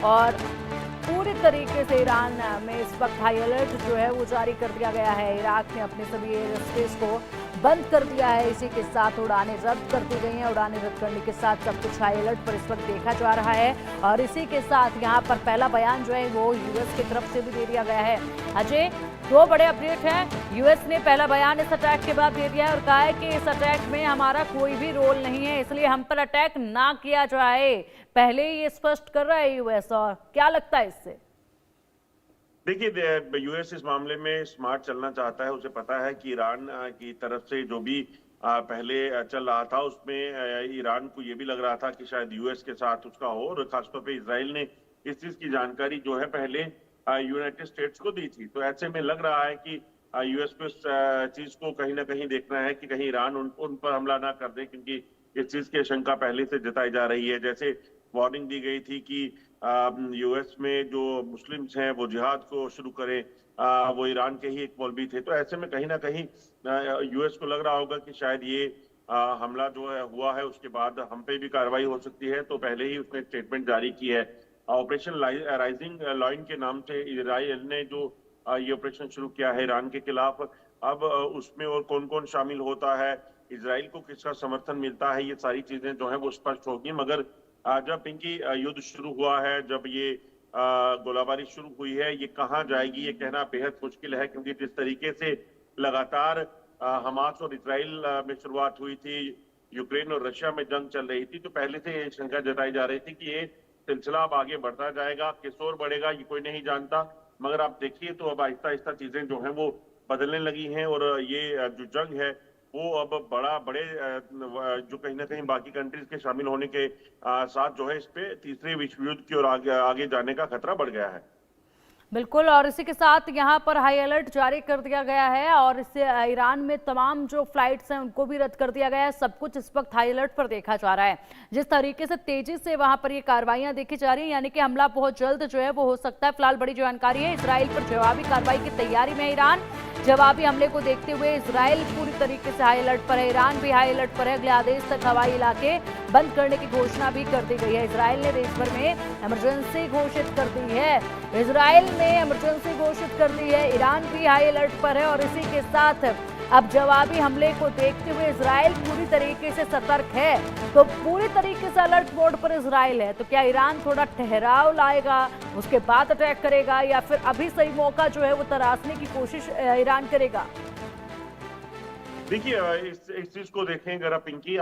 और पूरी तरीके से ईरान में इस वक्त हाई अलर्ट जो है वो जारी कर दिया गया है। इराक ने अपने सभी एयर स्पेस को बंद कर दिया है। इसी के साथ उड़ानें रद्द कर दी गई हैं। उड़ानें रद्द करने के साथ सब कुछ हाई अलर्ट पर इस वक्त देखा जा रहा है। और इसी के साथ यहाँ पर पहला बयान जो है वो यूएस की तरफ से भी दे दिया गया है। अजय, दो बड़े अपडेट हैं। यूएस ने पहला बयान इस अटैक के बाद दे दिया है और कहा है कि इस अटैक में हमारा कोई भी रोल नहीं है, इसलिए हम पर अटैक ना किया जाए। पहले ही ये स्पष्ट कर रहा है यूएस, और क्या लगता है इससे? देखिए, यूएस इस मामले में स्मार्ट चलना चाहता है। उसे पता है कि ईरान की तरफ से जो भी पहले चल रहा था उसमें ईरान को ये भी लग रहा था कि शायद यूएस के साथ उसका हो, और खासतौर पे इसराइल ने इस चीज की जानकारी जो है पहले यूनाइटेड स्टेट्स को दी थी। तो ऐसे में लग रहा है कि यूएस को इस चीज को कहीं ना कहीं देखना है कि कहीं ईरान उन पर हमला ना कर दे, क्योंकि इस चीज की आशंका पहले से जताई जा रही है। जैसे वार्निंग दी गई थी कि यूएस में जो मुस्लिम्स हैं वो जिहाद को शुरू करें, वो ईरान के ही एक मौलवी थे। तो ऐसे में कहीं ना कहीं यूएस को लग रहा होगा कि शायद ये हमला जो है हुआ है, उसके बाद हम पे भी कार्रवाई हो सकती है। तो पहले ही उसने स्टेटमेंट जारी की है। ऑपरेशन राइजिंग लॉइन के नाम से इसराइल ने जो ये ऑपरेशन शुरू किया है ईरान के खिलाफ। अब उसमें और कौन कौन शामिल होता है, इसराइल को किसका समर्थन मिलता है, ये सारी चीजें जो है वो स्पष्ट होगी। मगर जब इनकी युद्ध शुरू हुआ है, जब ये गोलाबारी शुरू हुई है, ये कहाँ जाएगी ये कहना बेहद मुश्किल है, क्योंकि जिस तरीके से लगातार हमास और इसराइल में शुरुआत हुई थी, यूक्रेन और रशिया में जंग चल रही थी, तो पहले से ये शंका जताई जा रही थी कि ये सिलसिला अब आगे बढ़ता जाएगा। किस ओर बढ़ेगा ये कोई नहीं जानता। मगर आप देखिए तो अब आहिस्ता आहिस्ता चीजें जो हैं वो बदलने लगी हैं, और ये जो जंग है वो अब बड़े जो कहीं ना कहीं बाकी कंट्रीज के शामिल होने के साथ जो है इस पे तीसरे विश्व युद्ध की ओर आगे जाने का खतरा बढ़ गया है। बिल्कुल, और इसी के साथ यहाँ पर हाई अलर्ट जारी कर दिया गया है और इससे ईरान में तमाम जो फ्लाइट्स हैं उनको भी रद्द कर दिया गया है। सब कुछ इस वक्त हाई अलर्ट पर देखा जा रहा है। जिस तरीके से तेजी से वहां पर ये कार्रवाइयां देखी जा रही हैं, यानी कि हमला बहुत जल्द जो है वो हो सकता है। फिलहाल बड़ी जानकारी है, इसराइल पर जवाबी कार्रवाई की तैयारी में है ईरान। जवाबी हमले को देखते हुए इसराइल पूरी तरीके से हाई अलर्ट पर है, ईरान भी हाई अलर्ट पर है। अगले आदेश तक हवाई इलाके बंद करने की घोषणा भी कर दी गई है। इसराइल ने देश भर में इमरजेंसी घोषित कर दी है। इसराइल ने इमरजेंसी घोषित कर दी है। ईरान भी हाई अलर्ट पर है और इसी के साथ अब जवाबी हमले को देखते हुए इसराइल पूरी तरीके से सतर्क है। तो पूरी तरीके से अलर्ट मोड पर इसराइल है। तो क्या ईरान थोड़ा ठहराव लाएगा, उसके बाद अटैक करेगा, या फिर अभी सही मौका जो है वो तराशने की कोशिश ईरान करेगा? देखिए, इस चीज को देखें अगर आप, पिंकी